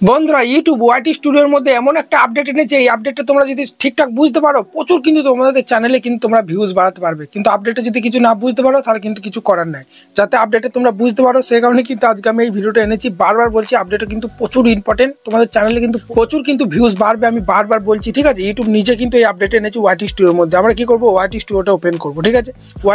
বন্ধুরা ইউটিউব ওয়াইটি স্টুডিওর মধ্যে এমন একটা আপডেট এনেছে, এই আপডেটটা তোমরা যদি ঠিকঠাক বুঝতে পারো প্রচুর কিন্তু তোমাদের চ্যানেলে কিন্তু তোমরা ভিউজ বাড়াতে পারবে। কিন্তু আপডেটে যদি কিছু না বুঝতে পারো তাহলে কিন্তু কিছু করার নাই। যাতে আপডেটে তোমরা বুঝতে পারো সেই কারণে কিন্তু আজকে আমি এই ভিডিওটা এনেছি। বারবার বলছি আপডেটটা কিন্তু প্রচুর ইম্পর্টেন্ট, তোমাদের চ্যানেলে কিন্তু প্রচুর কিন্তু ভিউজ বাড়বে, আমি বারবার বলছি। ঠিক আছে, ইউটিউব নিজে কিন্তু এই আপডেট এনেছি ওয়াইটি স্টুডিওর মধ্যে। আমরা কি করবো, ওয়াইটি স্টুডিওটা ওপেন করবো। ঠিক আছে,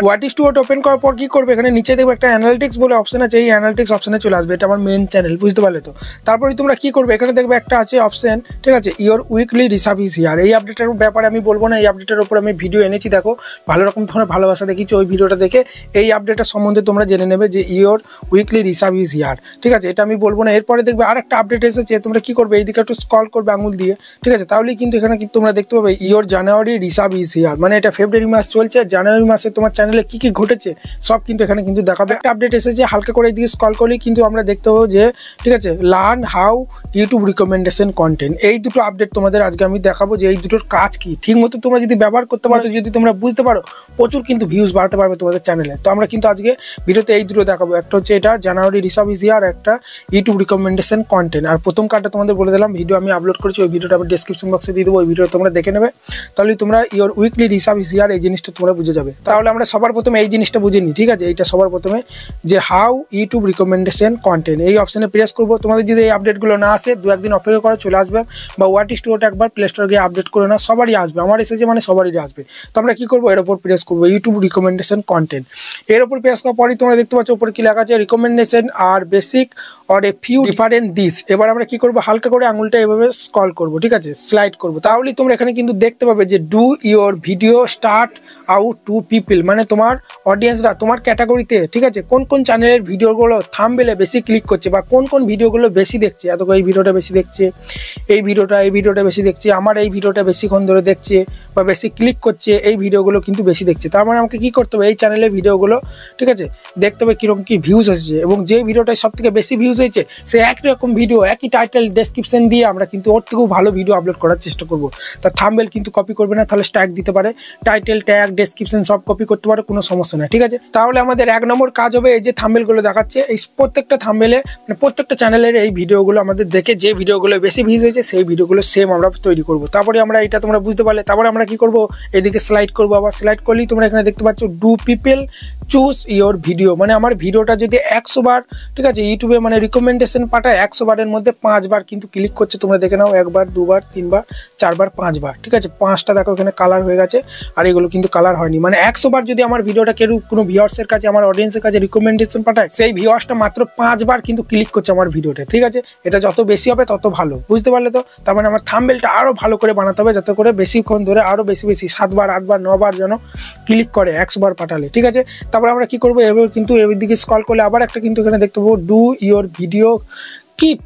ওয়াইটি স্টুডিওটা ওপেন করার পর কি করবে, এখানে নিচে দেখবে একটা অ্যানালিটিক্স বলে অপশন আছে, এই অ্যানালিটিক্স অপশনে চলে আসবে। এটা আমার মেন চ্যানেল, বুঝতে পারলে তো। তারপরে তোমরা কি করবে, এখানে দেখবে একটা আছে অপশন, ঠিক আছে, your weekly reserve is here. এই আপডেটের ব্যাপারে আমি বলবো না, এই আপডেটের উপর আমি ভিডিও এনেছি। দেখো ভালো রকম তোমরা ভালোবাসা দেখিয়েছি, ওই ভিডিওটা দেখে এই আপডেটের সম্বন্ধে তোমরা জেনে নেবে যে your weekly reserve is here. ঠিক আছে, এটা আমি বলবো না। এরপরে দেখবে আর একটা আপডেট এসেছে, তোমরা কি করবে, এইদিকে একটু স্ক্রল করবে আঙুল দিয়ে। ঠিক আছে, তাহলেই কিন্তু এখানে কিন্তু তোমরা দেখতে পাবে your January reserve is here. মানে এটা ফেব্রুয়ারি মাস চলছে, জানুয়ারি মাসে তোমার চ্যানেলে কি কি ঘটেছে সব কিন্তু এখানে কিন্তু দেখাবে। একটা আপডেট এসেছে, হালকা করে এইদিকে স্ক্রল করলেই কিন্তু আমরা দেখতে পাবো যে, ঠিক আছে, learn how YouTube recommendation content. এই দুটো আপডেট তোমাদের আজকে আমি দেখাবো যে এই দুটোর কাজ কি। ঠিক মতো তোমরা যদি ব্যবহার করতে পারো, যদি তোমরা বুঝতে পারো, প্রচুর কিন্তু ভিউজ বাড়াতে পারবে তোমাদের চ্যানেলে। তো আমরা কিন্তু আজকে ভিডিওতে এই দুটো দেখাবো। একটা হচ্ছে এটা জানুয়ারি রিসার্ভ ইজ হিয়ার, একটা ইউটিউব রিকমেন্ডেশন কন্টেন্ট। আর প্রথম কার্ডটা তোমাদের বলে দিলাম, ভিডিও আমি আপলোড করেছি, ওই ভিডিওটা আমি ডেসক্রিপশন বক্সে দিয়ে দেবো, ওই ভিডিও তোমরা দেখে নেবে। তাহলে তোমরা your weekly reserve is here এই জিনিসটা তোমরা বুঝে যাবে। তাহলে আমরা সবার প্রথমে এই জিনিসটা বুঝে নিই। ঠিক আছে, এইটা সবার প্রথমে যে হাউ ইউটিউব রিকমেন্ডেশন কন্টেন্ট, এই অপশনে প্রেস করবো। তোমাদের যদি এই আপডেটগুলো না আসে, দু একদিন অপেক্ষা করে চলে আসবে, বা ওয়াইটি স্টুডিওটা একবার প্লে স্টোরে গিয়ে আপডেট করে না, সবারই আসবে। আমার এসেছে মানে সবারই আসবে। তো আমরা কি করবো, এর উপর প্রেস করবো ইউটিউব রিকমেন্ডেশন কন্টেন্ট। এর উপর প্রেস করার পরই তোমরা দেখতে পাচ্ছ উপরে কি লেখা আছে, রিকমেন্ডেশন আর basic or a few different this. এবার আমরা কি করবো, হালকা করে আঙুলটা এভাবে স্ক্রল করবো, ঠিক আছে, স্লাইড করবো। তাহলেই তোমরা এখানে কিন্তু দেখতে পাবে যে do your video start out to people, মানে তোমার অডিয়েন্সরা তোমার ক্যাটাগরিতে, ঠিক আছে, কোন কোন চ্যানেলের ভিডিওগুলো থাম্বনেলে বেশি ক্লিক করছে, বা কোন কোন ভিডিওগুলো বেশি দেখছে। এত এই ভিডিওটা বেশি দেখছে, এই ভিডিওটা বেশি দেখছে, আমার এই ভিডিওটা বেশিক্ষণ ধরে দেখছে বা বেশি ক্লিক করছে, এই ভিডিওগুলো কিন্তু বেশি দেখছে। তার মানে আমাকে কি করতে হবে, এই চ্যানেলের ভিডিওগুলো, ঠিক আছে, দেখতে হবে কীরকম কী ভিউজ এসেছে, এবং যে ভিডিওটায় সব থেকে বেশি ভিউজ হয়েছে সে একই রকম ভিডিও, একই টাইটেল ডেসক্রিপশন দিয়ে আমরা কিন্তু ওর থেকেও ভালো ভিডিও আপলোড করার চেষ্টা করবো। তার থাম্বনেল কিন্তু কপি করবে না, তাহলে স্ট্যাগ দিতে পারে, টাইটেল ট্যাগ ডেসক্রিপশন সব কপি করতে পারে, কোনো সমস্যা নেই। ঠিক আছে, তাহলে আমাদের এক নম্বর কাজ হবে এই যে থাম্বনেলগুলো দেখাচ্ছে, এই প্রত্যেকটা থাম্বনেলে মানে প্রত্যেকটা চ্যানেলের এই ভিডিওগুলো আমাদের দেখে যে ভিডিওগুলো বেশি ভিউজ হয়েছে সেই ভিডিওগুলো সেম আমরা তৈরি করবো। তারপরে আমরা এটা তোমরা বুঝতে পারলে, তারপরে আমরা কি করবো, এদিকে স্লাইড করবো। আবার স্লাইড করলেই তোমরা এখানে দেখতে পাচ্ছ do people choose your video, মানে আমার ভিডিওটা যদি 100 বার, ঠিক আছে, ইউটিউবে মানে রিকমেন্ডেশন পাঠায় 100 বারের মধ্যে 5 বার কিন্তু ক্লিক করছে। তোমরা দেখে নাও, 1 বার 2 বার 3 বার 4 বার 5 বার, ঠিক আছে, 5টা দেখো এখানে কালার হয়ে গেছে, আর এগুলো কিন্তু কালার হয়নি। মানে 100 বার যদি আমার ভিডিওটা কেউ কোনো ভিউয়ার্সের কাছে, আমার অডিয়েন্সের কাছে রিকমেন্ডেশন পাঠায়, সেই ভিউয়ার্সটা মাত্র 5 বার কিন্তু ক্লিক করছে আমার ভিডিওতে। ঠিক আছে, এটা যত বেশি হবে তত ভালো, বুঝতে পারলে তো। তার মানে আমার থাম্বনেলটা আরও ভালো করে বানাতে হবে, যাতে করে বেশিক্ষণ ধরে আরও বেশি 7 বার 8 বার 9 বার যেন ক্লিক করে 100 বার পাঠালে। ঠিক আছে, তারপর আমরা কি করবো, এবার কিন্তু এর দিকে স্ক্রল করলে আবার একটা কিন্তু এখানে দেখতে পাবো do your video keep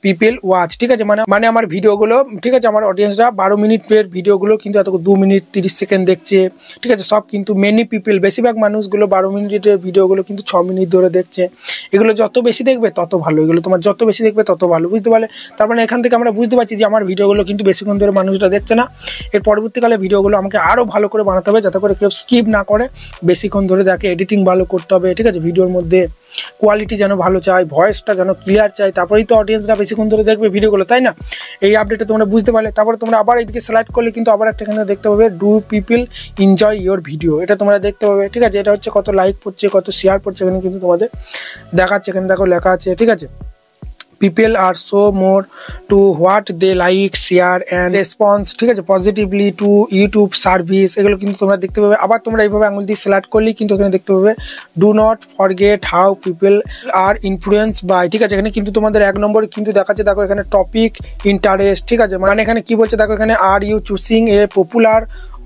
people watch. ঠিক আছে, মানে আমার ভিডিওগুলো, ঠিক আছে, আমার অডিয়েন্সরা 12 মিনিটের ভিডিওগুলো কিন্তু এত 2 মিনিট 30 সেকেন্ড দেখছে। ঠিক আছে, সব কিন্তু মেনি পিপল, বেশিরভাগ মানুষগুলো 12 মিনিটের ভিডিওগুলো কিন্তু 6 মিনিট ধরে দেখছে। এগুলো যত বেশি দেখবে তত ভালো, এগুলো তোমার যত বেশি দেখবে তত ভালো, বুঝতে পারলে। তার মানে এখান থেকে আমরা বুঝতে পারছি যে আমার ভিডিওগুলো কিন্তু বেশিক্ষণ ধরে মানুষরা দেখছে না। এর পরবর্তীকালে ভিডিওগুলো আমাকে আরও ভালো করে বানাতে হবে, যাতে করে কেউ স্কিপ না করে, বেশিক্ষণ ধরে দেখে। এডিটিং ভালো করতে হবে, ঠিক আছে, ভিডিওর মধ্যে কোয়ালিটি যেন ভালো চাই, ভয়েসটা যেন ক্লিয়ার চাই, তারপরেই তো অডিয়েন্সরা বেশিক্ষণ ধরে দেখবে ভিডিওগুলো, তাই না। এই আপডেটে তোমরা বুঝতে পারলে। তারপরে তোমরা আবার এইদিকে সিলেক্ট করলে কিন্তু আবার একটা এখানে দেখতে পাবে do people enjoy your video, এটা তোমরা দেখতে পাবে। ঠিক আছে, এটা হচ্ছে কত লাইক পড়ছে, কত শেয়ার পড়ছে, এখানে কিন্তু তোমাদের দেখাচ্ছে, এখানে দেখো লেখা আছে। ঠিক আছে, people are so more to what they like, share and response, ঠিক আছে, পজিটিভলি টু ইউটিউব সার্ভিস, এগুলো কিন্তু তোমরা দেখতে পাবে। আবার তোমরা এইভাবে আঙুল দিয়ে সিলেক্ট করলেই কিন্তু এখানে দেখতে পাবে do not forget how people are influence by. ঠিক আছে, এখানে কিন্তু তোমাদের 1 নম্বরে কিন্তু দেখাচ্ছে, দেখো এখানে টপিক ইন্টারেস্ট। ঠিক আছে, মানে এখানে কি বলছে দেখো, এখানে are you choosing a popular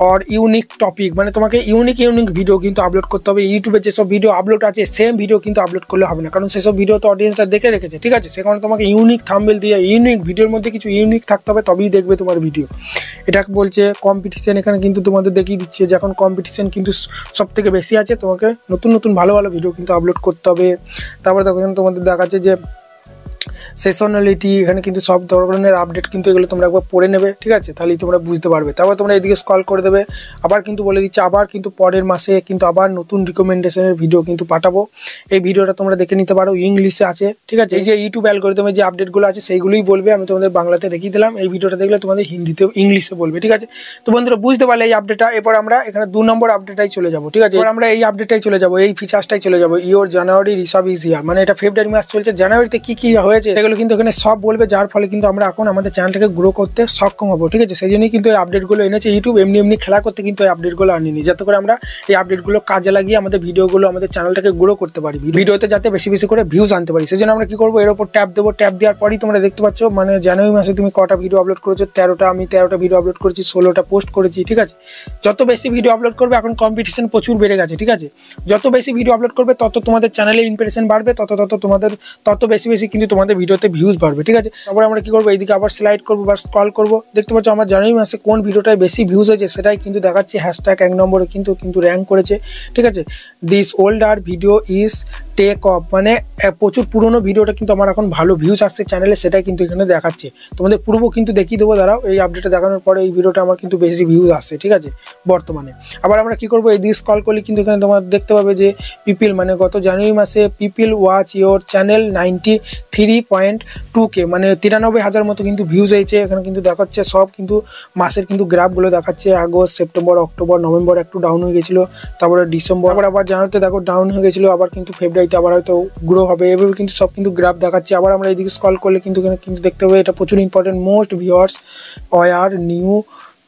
or unique topic, মানে তোমাকে ইউনিক ভিডিও কিন্তু আপলোড করতে হবে। ইউটিউবে যেসব ভিডিও আপলোড আছে সেম ভিডিও কিন্তু আপলোড করলে হবে না, কারণ সেসব ভিডিও তো অডিয়েন্সটা দেখে রেখেছে। ঠিক আছে, সেখানে তোমাকে ইউনিক থাম্বনেল দিয়ে ইউনিক ভিডিওর মধ্যে কিছু ইউনিক থাকতে হবে, তবেই দেখবে তোমার ভিডিও। এটা বলছে কম্পিটিশন, এখানে কিন্তু তোমাদের দেখিয়ে দিচ্ছে যে এখন কম্পিটিশন কিন্তু সব থেকে বেশি আছে, তোমাকে নতুন ভালো ভিডিও কিন্তু আপলোড করতে হবে। তারপর দেখো এখানে তোমাদের দেখাচ্ছে যে সেশনালিটি, এখানে কিন্তু সব ধরনের আপডেট কিন্তু এগুলো তোমরা একবার পড়ে নেবে, ঠিক আছে, তাহলেই তোমরা বুঝতে পারবে। তারপর তোমরা এদিকে স্ক্রল করে দেবে, আবার কিন্তু বলে দিচ্ছে আবার কিন্তু পরের মাসে কিন্তু আবার নতুন রিকমেন্ডেশনের ভিডিও কিন্তু পাঠাবো। এই ভিডিওটা তোমরা দেখে নিতে পারো, ইংলিশে আছে, ঠিক আছে। এই যে ইউটিউব অ্যালগরিদমে যে আপডেটগুলো আছে সেইগুলোই বলবে, আমি তোমাদের বাংলাতে দেখিয়ে দিলাম। এই ভিডিওটা দেখলে তোমাদের হিন্দিতেও ইংলিশে বলবে, ঠিক আছে। তো বন্ধুরা বুঝতে পারলে এই আপডেটটা। এরপর আমরা এখানে 2 নম্বর আপডেটটাই চলে যাবো, ঠিক আছে। এবার আমরা এই আপডেটটাই চলে যাবো, এই ফিচার্সটাই চলে যাবো, your January Rishabh is here. মানে এটা ফেব্রুয়ারি মাস চলছে, জানুয়ারিতে কি কি হয়েছে এগুলো কিন্তু এখানে সব বলবে, যার ফলে কিন্তু আমরা এখন আমাদের চ্যানেলটাকে গ্রো করতে সক্ষম হবো, ঠিক আছে। সেই জন্যই কিন্তু এই আপডেটগুলো এনেছে ইউটিউব, এমনি খেলা করতে কিন্তু এই আপডেটগুলো আনিনি, যাতে করে আমরা এই আপডেটগুলো কাজে লাগিয়ে আমাদের ভিডিওগুলো আমাদের চ্যানেলটাকে গ্রো করতে পারি, ভিডিওতে যাতে বেশি বেশি করে ভিউজ আনতে পারি। সেই জন্য আমরা কি করবো, এর উপর ট্যাপ দেবো। ট্যাপ দেওয়ার পরই তোমরা দেখতে পাচ্ছ মানে জানুয়ারি মাসে তুমি কটা ভিডিও আপলোড করেছো, 13টা। আমি 13টা ভিডিও আপলোড করেছি, 16টা পোস্ট করেছি, ঠিক আছে। যত বেশি ভিডিও আপলোড করবে, এখন কম্পিটিশন প্রচুর বেড়ে গেছে, ঠিক আছে। যত বেশি ভিডিও আপলোড করবে তত তোমাদের চ্যানেলে ইমপ্রেশন বাড়বে, তত বেশি কিন্তু তোমাদের ভিডিওতে ভিউজ বাড়বে, ঠিক আছে। তারপরে আমরা কি করবো, এইদিকে আবার স্লাইড করবো বা স্ক্রল করবো। দেখতে পাচ্ছ আমার জানুয়ারি মাসে কোন ভিডিওটায় বেশি ভিউজ হয়েছে সেটাই কিন্তু দেখাচ্ছে। হ্যাশট্যাগ 1 নম্বরে কিন্তু র্যাঙ্ক করেছে, ঠিক আছে। This older video is take off, মানে প্রচুর পুরোনো ভিডিওটা কিন্তু আমার এখন ভালো ভিউজ আসছে চ্যানেলে, সেটাই কিন্তু এখানে দেখাচ্ছে। তোমাদের পূর্ব কিন্তু দেখিয়ে দেবো, দাঁড়াও। এই আপডেটটা দেখানোর পরে এই ভিডিওটা আমার কিন্তু বেশি ভিউজ আসছে, ঠিক আছে, বর্তমানে। আবার আমরা কি করবো, এই দিকে স্ক্রল করলে কিন্তু এখানে তোমার দেখতে পাবে যে পিপিল, মানে গত জানুয়ারি মাসে people watch your channel 93.2K, মানে 93,000 মতো কিন্তু ভিউজ হয়েছে। এখানে কিন্তু দেখাচ্ছে সব কিন্তু মাসের কিন্তু গ্রাফগুলো দেখাচ্ছে। আগস্ট, সেপ্টেম্বর, অক্টোবর, নভেম্বর একটু ডাউন হয়ে গেছিলো, তারপরে ডিসেম্বর, আবার জানুয়ারিতে দেখো ডাউন হয়ে গেছিলো, আবার কিন্তু ফেব্রুয়ারিতে আবার হয়তো গ্রো হবে, এভাবে কিন্তু সব কিন্তু গ্রাফ দেখাচ্ছে। আবার আমরা এইদিকে স্ক্রল করলে কিন্তু এখানে কিন্তু দেখতে পাবে এটা প্রচুর important, most viewers are new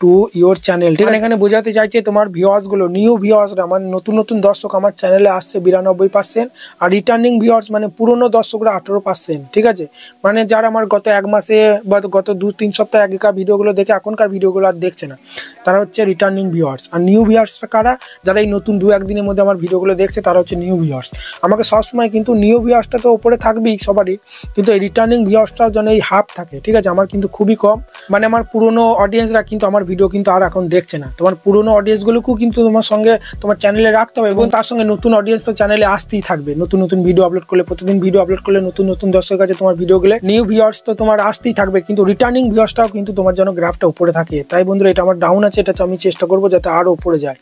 to your channel, ঠিক আছে। এখানে বোঝাতে চাইছে তোমার ভিউয়ার্সগুলো, নিউ ভিউয়ার্সরা মানে নতুন দর্শক আমার চ্যানেলে আসছে 92%, আর রিটার্নিং ভিউয়ার্স মানে পুরনো দর্শকরা 18%, ঠিক আছে। মানে যারা আমার গত 1 মাসে বা গত 2-3 সপ্তাহ আগেকার ভিডিওগুলো দেখে এখনকার ভিডিওগুলো আর দেখছে না, তারা হচ্ছে রিটার্নিং ভিউয়ার্স। আর নিউ ভিউয়ার্সরা কারা, যারা এই নতুন 2-1 দিনের মধ্যে আমার ভিডিওগুলো দেখছে, তারা হচ্ছে নিউ ভিউয়ার্স। আমাকে সবসময় কিন্তু নিউ ভিউয়ার্সটা তো ওপরে থাকবেই সবারই, কিন্তু এই রিটার্নিং ভিউয়ার্সটাও যেন এই হাফ থাকে, ঠিক আছে। আমার কিন্তু খুবই কম, মানে আমার পুরনো অডিয়েন্সরা কিন্তু আমার ভিডিও কিন্তু আর এখন দেখছে না। তোমার পুরনো অডিয়েন্সগুলোকেও কিন্তু তোমার সঙ্গে তোমার চ্যানেলে রাখতে হবে, এবং তার সঙ্গে নতুন অডিয়েন্স তো চ্যানেলে আসতেই থাকবে। নতুন ভিডিও আপলোড করলে, প্রতিদিন ভিডিও আপলোড করলে নতুন দর্শকের কাছে তোমার ভিডিওগুলো, নিউ ভিউয়ার্স তো তোমার আসতেই থাকবে, কিন্তু রিটার্নিং ভিউয়ার্সটাও কিন্তু তোমার যেন গ্রাফটা উপরে থাকে। তাই বন্ধুরা এটা আমার ডাউন আছে, এটা আমি চেষ্টা করবো যাতে আরও উপরে যায়।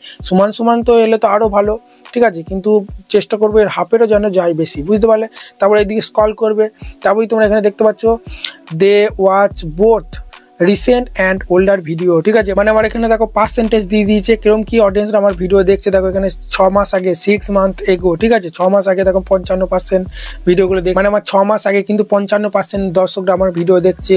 সমান তো এলে তো আরও ভালো, ঠিক আছে, কিন্তু চেষ্টা করবো এর হাফেরও যেন যায় বেশি, বুঝতে পারলে। তারপরে এইদিকে স্ক্রল করবে, তারপরেই তোমরা এখানে দেখতে পাচ্ছ they watch both recent and older video, ঠিক আছে। মানে আমার এখানে দেখো পার্সেন্টেজ দিয়ে দিয়েছে, কিরকম কি অডিয়েন্সরা আমার ভিডিও দেখছে। দেখো এখানে 6 মাস আগে, 6 মান্থ এগো, ঠিক আছে, 6 মাস আগে দেখো 55% ভিডিওগুলো দেখ, মানে আমার 6 মাস আগে কিন্তু 55% দর্শকরা আমার ভিডিও দেখছে।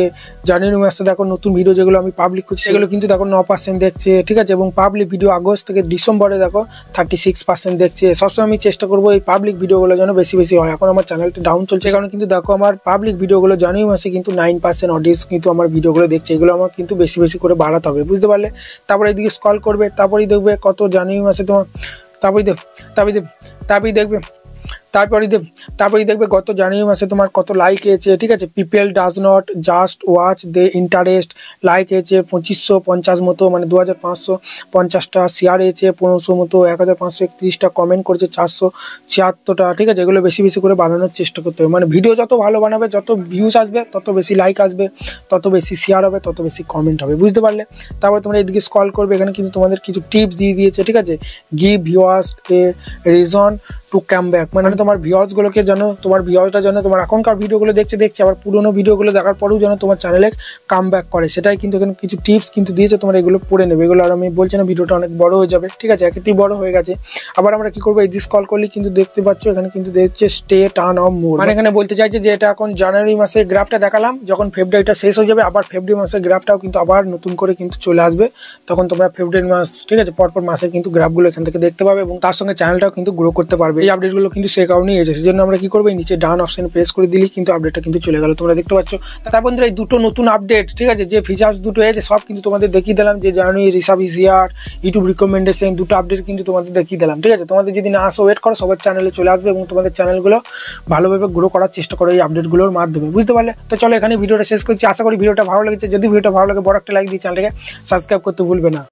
জানুয়ারি মাসে দেখো নতুন ভিডিও যেগুলো আমি পাবলিক করছি সেগুলো কিন্তু দেখো 9% দেখছে, ঠিক আছে। এবং পাবলিক ভিডিও আগস্ট থেকে ডিসেম্বরে দেখো 36% দেখছে। সবসময় আমি চেষ্টা করবো এই পাবলিক ভিডিওগুলো যেন বেশি হয়। এখন আমার চ্যানেলটা ডাউন চলছে, কারণ কিন্তু দেখো আমার পাবলিক ভিডিওগুলো জানুয়ারি মাসে কিন্তু 9% অডিয়েন্স কিন্তু আমার ভিডিওগুলো দেখছে। এগুলো আমার কিন্তু বেশি করে বাড়াতে হবে, বুঝতে পারলে। তারপরে এদিকে স্ক্রল করবে, তারপরেই দেখবে কত জানুয়ারি মাসে তোমার, তারপরেই দেখবে গত জানুয়ারি মাসে তোমার কত লাইক হয়েছে, ঠিক আছে। People does not just watch, they interest. Like হয়েছে 2550 মতো, মানে 2550টা। শেয়ার হয়েছে 1500 মতো, 1531টা। কমেন্ট করেছে 476টা, ঠিক আছে। এগুলো বেশি করে বানানোর চেষ্টা করতে হবে, মানে ভিডিও যত ভালো বানাবে, যত ভিউজ আসবে, তত বেশি লাইক আসবে, তত বেশি শেয়ার হবে, তত বেশি কমেন্ট হবে, বুঝতে পারলে। তারপরে তোমরা এদিকে স্ক্রল করবে, এখানে কিন্তু তোমাদের কিছু টিপস দিয়ে দিয়েছে, ঠিক আছে। Give viewers a reason to come back, মানে তোমার ভিউয়ার্সগুলোকে যেন, তোমার ভিউয়ার্সরা যেন তোমার এখনকার ভিডিওগুলো দেখছে, আবার পুরোনো ভিডিওগুলো দেখার পরেও যেন তোমার চ্যানেলে কাম ব্যাক করে, সেটাই কিন্তু এখানে কিছু টিপস কিন্তু দিয়েছে। তোমরা এগুলো পড়ে নেবে, এগুলো আর আমি বলছি না, ভিডিওটা অনেক বড় হয়ে যাবে, ঠিক আছে, একেতেই বড় হয়ে গেছে। আবার আমরা কি করবো, এই যে স্ক্রল করলে কিন্তু দেখতে পাচ্ছ এখানে কিন্তু দেখছে স্টে টার্ন অফ মোর, মানে এখানে বলতে চাইছে যে এটা এখন জানুয়ারি মাসে গ্রাফটা দেখালাম, যখন ফেব্রুয়ারিটা শেষ হয়ে যাবে আবার ফেব্রুয়ারি মাসের গ্রাফটাও কিন্তু আবার নতুন করে কিন্তু চলে আসবে, তখন তোমরা ফেব্রুয়ারি মাস, ঠিক আছে, পরপর মাসের কিন্তু গ্রাফগুলো এখান থেকে দেখতে পাবে, এবং তার সঙ্গে চ্যানেলটাও কিন্তু গ্রো করতে পারবে। এই আপডেটগুলো কিন্তু সে কারণেই এসেছে, সেজন্য আমরা কি করবো, নিচে ডান অপশন প্রেস করে দিলেই কিন্তু আপডেটটা কিন্তু চলে গেল, তোমরা দেখতে পাচ্ছ। তার বন্ধুরা এই দুটো নতুন আপডেট, ঠিক আছে, যে ফিচার্স দুটো হয়েছে সব কিন্তু তোমাদের দেখিয়ে দিলাম, যে জানুয়ারি Rishabh is here, YouTube recommendation, দুটো আপডেট কিন্তু তোমাদের দেখিয়ে দিলাম, ঠিক আছে। তোমাদের যদি না আসো, ওয়েট করো, সবার চ্যানেলে চলে আসবে, এবং তোমাদের চ্যানেলগুলো ভালোভাবে গ্রো করার চেষ্টা করো এই আপডেটগুলোর মাধ্যমে, বুঝতে পারলে। তো চলো এখানে ভিডিওটা শেষ করছি, আশা করি ভিডিওটা ভালো লেগেছে। যদি ভিডিওটা ভালো লাগে, বড় একটা লাইক দিয়ে চ্যানেলটাকে সাবস্ক্রাইব করতে ভুলবে না।